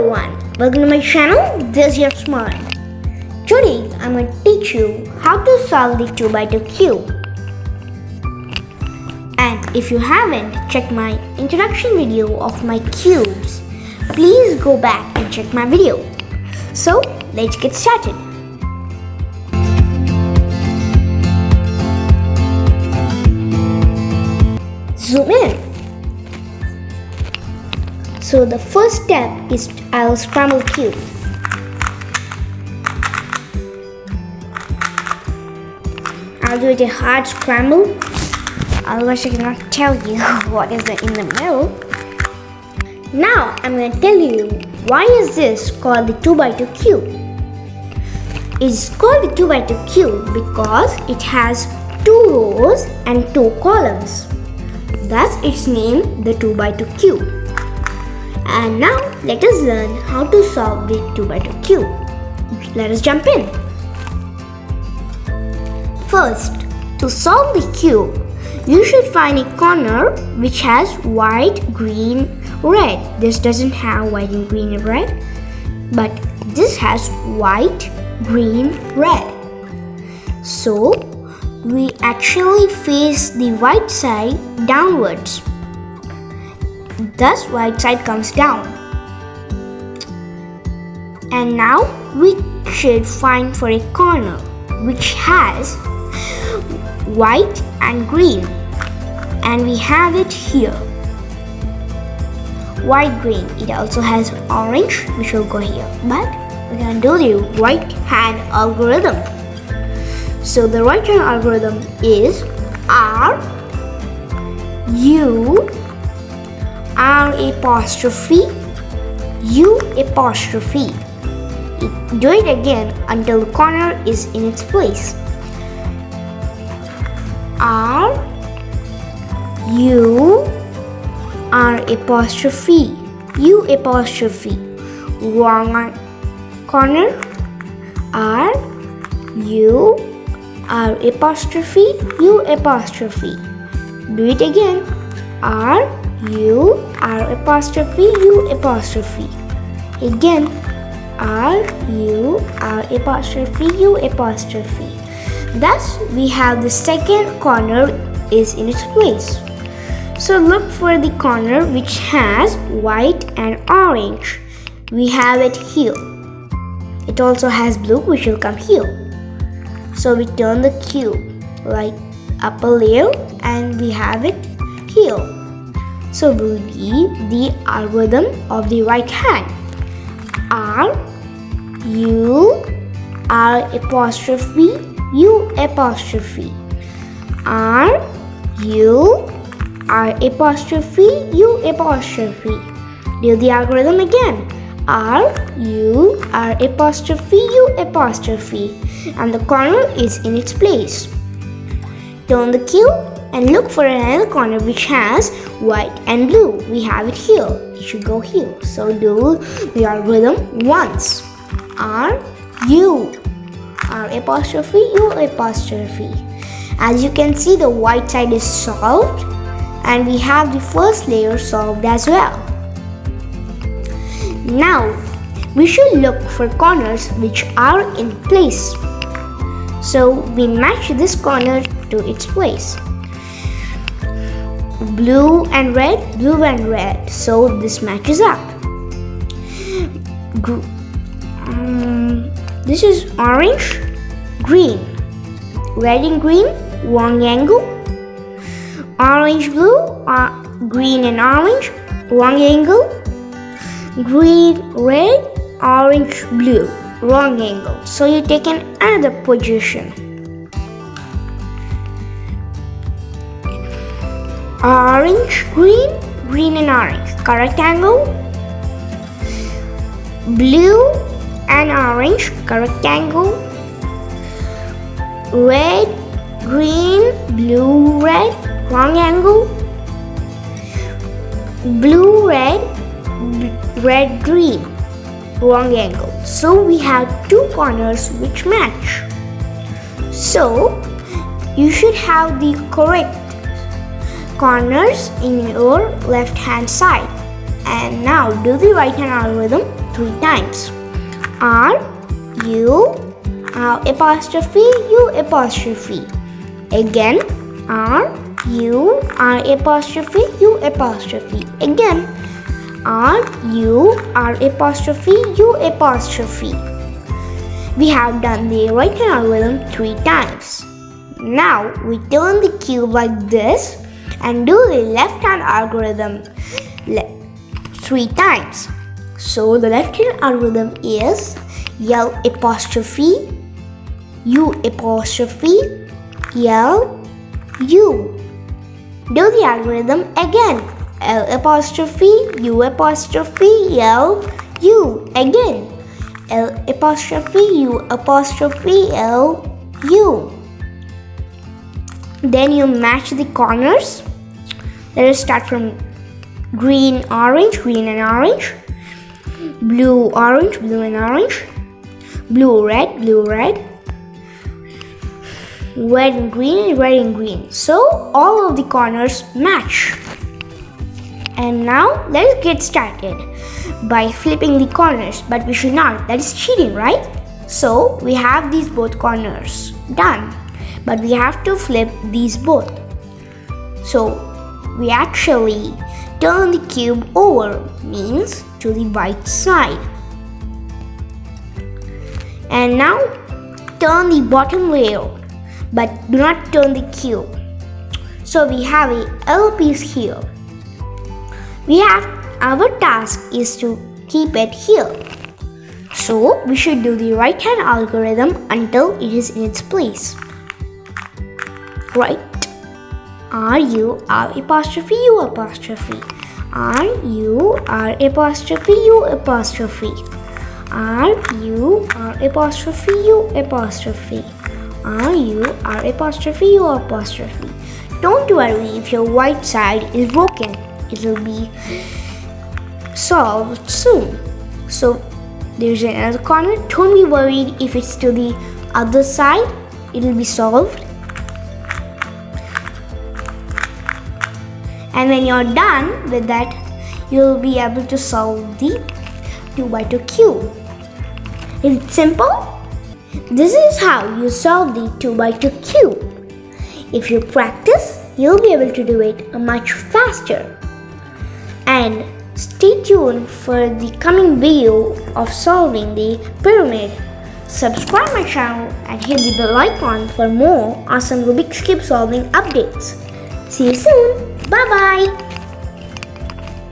everyone, welcome to my channel. This is your Smart. Today I'm going to teach you how to solve the 2x2 cube. And if you haven't checked my introduction video of my cubes, please go back and check my video. So let's get started. Zoom in. So the first step is I'll scramble cube. I'll do it a hard scramble, otherwise I cannot tell you what is in the middle. Now I'm going to tell you why is this called the 2x2 cube. It's called the 2x2 cube because it has 2 rows and 2 columns. Thus its name the 2x2 cube. And now let us learn how to solve the 2x2 cube. Let us jump in. First, to solve the cube, you should find a corner which has white, green, red. This doesn't have white and green and red, but this has white, green, red. So we actually face the white side downwards. Thus white side comes down. And now we should find for a corner which has white and green, and we have it here. White, green. It also has orange which will go here, but we're going to do the right hand algorithm. So the right hand algorithm is R U R apostrophe U apostrophe. Do it again until the corner is in its place. R U R apostrophe U apostrophe. Wrong corner. R U R apostrophe U apostrophe. Do it again. R U R apostrophe U apostrophe. Again. R U R apostrophe U apostrophe. Thus we have the second corner is in its place. So look for the corner which has white and orange. We have it here. It also has blue which will come here. So we turn the cube like upper layer and we have it here. So will be the algorithm of the right hand. R U R apostrophe U apostrophe. R U R apostrophe U apostrophe. Do the algorithm again. R U R apostrophe U apostrophe. And the corner is in its place. Turn the cube and look for another corner which has white and blue. We have it here. It should go here. So do the algorithm once. R U R apostrophe U apostrophe. As you can see, the white side is solved and we have the first layer solved as well. Now we should look for corners which are in place. So we match this corner to its place. Blue and red, blue and red. So this matches up. This is orange, green. Red and green, wrong angle. Orange, blue, green and orange, wrong angle. Green, red, orange, blue, wrong angle. So you take another position. Orange, green, green and orange, correct angle. Blue and orange, correct angle. Red, green, blue, red, wrong angle. Blue, red, red, green, wrong angle. So we have 2 corners which match. So you should have the correct corners in your left hand side. And now do the right hand algorithm 3 times. R-U apostrophe U apostrophe. Again, R-U apostrophe U apostrophe. Again, R-U apostrophe U apostrophe. We have done the right hand algorithm 3 times. Now we turn the cube like this and do the left hand algorithm 3 times. So the left hand algorithm is L apostrophe U apostrophe L U. Do the algorithm again. L apostrophe U apostrophe L U. Again. L apostrophe U apostrophe L U. Then you match the corners. Let us start from green, orange, green and orange. Blue, orange, blue and orange. Blue, red, red and green, red and green. So all of the corners match. And now let's get started by flipping the corners, but we should not. That is cheating, right? So we have these both corners done, but we have to flip these both. So we actually turn the cube over, means to the right side. And now turn the bottom layer, but do not turn the cube. So we have a L piece here. Our task is to keep it here. So we should do the right hand algorithm until it is in its place. Right. R-U apostrophe U apostrophe. R-U apostrophe U apostrophe. R-U apostrophe U apostrophe. R-U apostrophe U apostrophe. Don't worry if your right side is broken. It will be solved soon. So there's another corner. Don't be worried if it's to the other side. It will be solved. And when you're done with that, you'll be able to solve the 2x2 cube. Is it simple? This is how you solve the 2x2 cube. If you practice, you'll be able to do it much faster. And stay tuned for the coming video of solving the pyramid. Subscribe my channel and hit the bell icon for more awesome Rubik's Cube solving updates. See you soon. Bye bye.